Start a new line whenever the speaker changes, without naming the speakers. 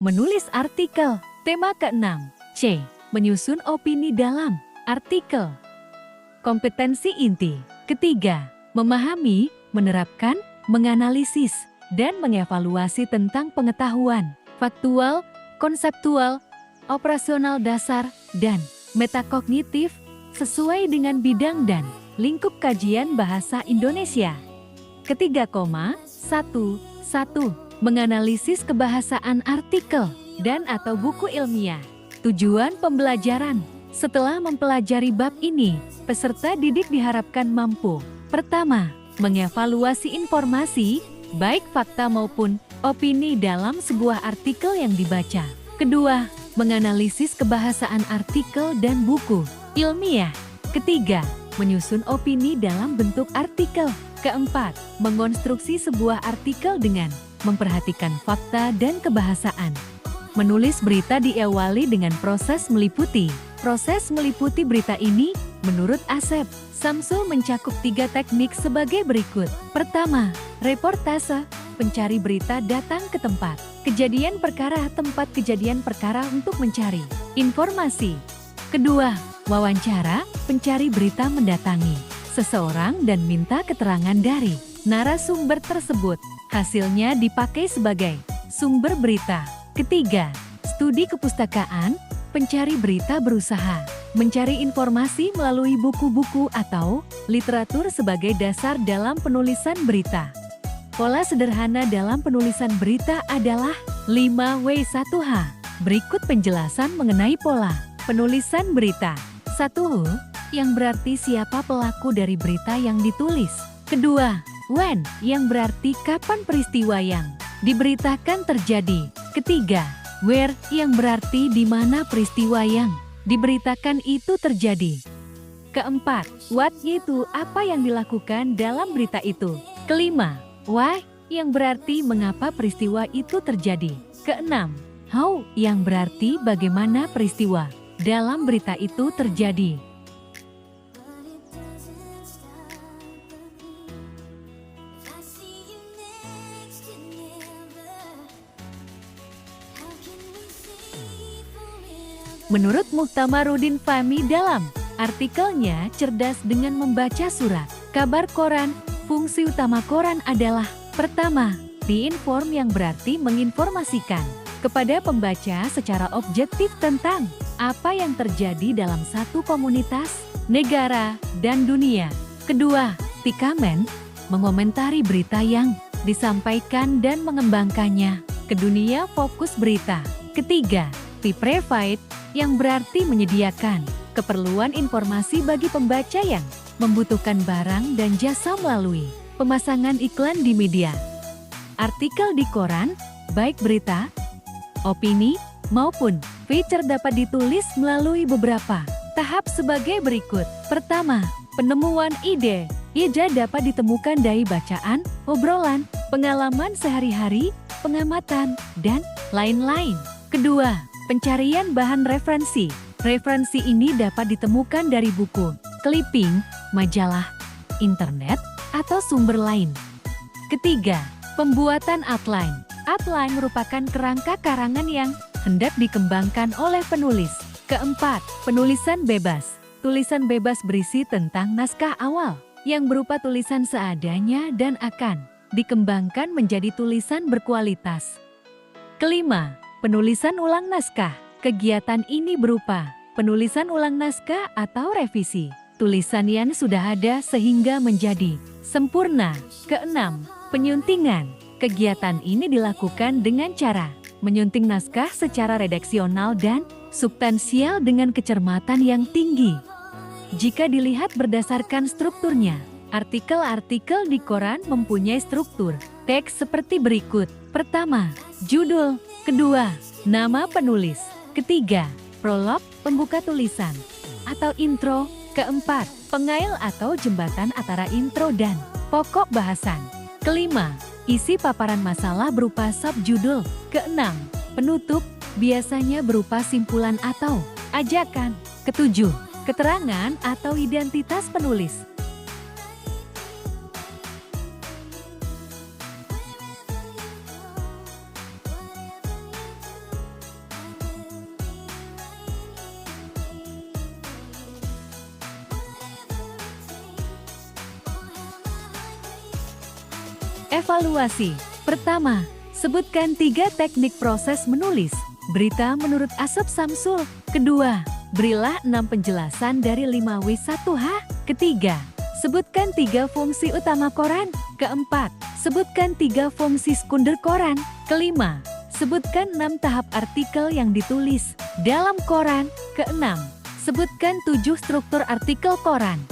Menulis artikel. Tema ke-6. C. Menyusun opini dalam artikel. Kompetensi inti. Ketiga, memahami, menerapkan, menganalisis, dan mengevaluasi tentang pengetahuan faktual, konseptual, operasional dasar, dan metakognitif sesuai dengan bidang dan lingkup kajian bahasa Indonesia. Ketiga, 1. Menganalisis kebahasaan artikel dan atau buku ilmiah. Tujuan pembelajaran. Setelah mempelajari bab ini, peserta didik diharapkan mampu. Pertama, mengevaluasi informasi, baik fakta maupun opini dalam sebuah artikel yang dibaca. Kedua, menganalisis kebahasaan artikel dan buku ilmiah. Ketiga, menyusun opini dalam bentuk artikel. Keempat, mengonstruksi sebuah artikel dengan memperhatikan fakta dan kebahasaan. Menulis berita diawali dengan proses meliputi. Proses meliputi berita ini, menurut Asep Samsul mencakup 3 teknik sebagai berikut. Pertama, reportase. Pencari berita datang ke tempat kejadian perkara, tempat kejadian perkara untuk mencari informasi. Kedua, wawancara. Pencari berita mendatangi seseorang dan minta keterangan dari narasumber tersebut. Hasilnya dipakai sebagai sumber berita. Ketiga, studi kepustakaan. Pencari berita berusaha mencari informasi melalui buku-buku atau literatur sebagai dasar dalam penulisan berita. Pola sederhana dalam penulisan berita adalah 5W1H. Berikut penjelasan mengenai pola penulisan berita. 1. Yang berarti siapa pelaku dari berita yang ditulis. Kedua, when, yang berarti kapan peristiwa yang diberitakan terjadi. Ketiga, where, yang berarti di mana peristiwa yang diberitakan itu terjadi. Keempat, what, yaitu apa yang dilakukan dalam berita itu. Kelima, why, yang berarti mengapa peristiwa itu terjadi. Keenam, how, yang berarti bagaimana peristiwa dalam berita itu terjadi. Menurut Muhtamarudin Fahmi dalam artikelnya Cerdas dengan Membaca Surat Kabar Koran, fungsi utama koran adalah pertama, di-inform, yang berarti menginformasikan kepada pembaca secara objektif tentang apa yang terjadi dalam satu komunitas, negara, dan dunia. Kedua, tikamen, mengomentari berita yang disampaikan dan mengembangkannya ke dunia fokus berita. Ketiga, provide, yang berarti menyediakan keperluan informasi bagi pembaca yang membutuhkan barang dan jasa melalui pemasangan iklan di media. Artikel di koran, baik berita, opini, maupun feature dapat ditulis melalui beberapa tahap sebagai berikut. Pertama, penemuan ide. Ide dapat ditemukan dari bacaan, obrolan, pengalaman sehari-hari, pengamatan, dan lain-lain. Kedua, pencarian bahan referensi. Referensi ini dapat ditemukan dari buku, clipping, majalah, internet, atau sumber lain. Ketiga, pembuatan outline. Outline merupakan kerangka karangan yang hendak dikembangkan oleh penulis. Keempat, penulisan bebas. Tulisan bebas berisi tentang naskah awal yang berupa tulisan seadanya dan akan dikembangkan menjadi tulisan berkualitas. Kelima, penulisan ulang naskah. Kegiatan ini berupa penulisan ulang naskah atau revisi tulisan yang sudah ada sehingga menjadi sempurna. Keenam, penyuntingan. Kegiatan ini dilakukan dengan cara menyunting naskah secara redaksional dan substansial dengan kecermatan yang tinggi. Jika dilihat berdasarkan strukturnya, artikel-artikel di koran mempunyai struktur teks seperti berikut. Pertama, judul. Kedua, nama penulis. Ketiga, prolog, pembuka tulisan atau intro. Keempat, pengail atau jembatan antara intro dan pokok bahasan. Kelima, isi paparan masalah berupa subjudul. Keenam, penutup, biasanya berupa simpulan atau ajakan. Ketujuh, keterangan atau identitas penulis. Evaluasi. Pertama, sebutkan 3 teknik proses menulis berita menurut Asep Samsul. Kedua, berilah 6 penjelasan dari 5W1H. Ketiga, sebutkan 3 fungsi utama koran. Keempat, sebutkan 3 fungsi sekunder koran. Kelima, sebutkan 6 tahap artikel yang ditulis dalam koran. Keenam, sebutkan 7 struktur artikel koran.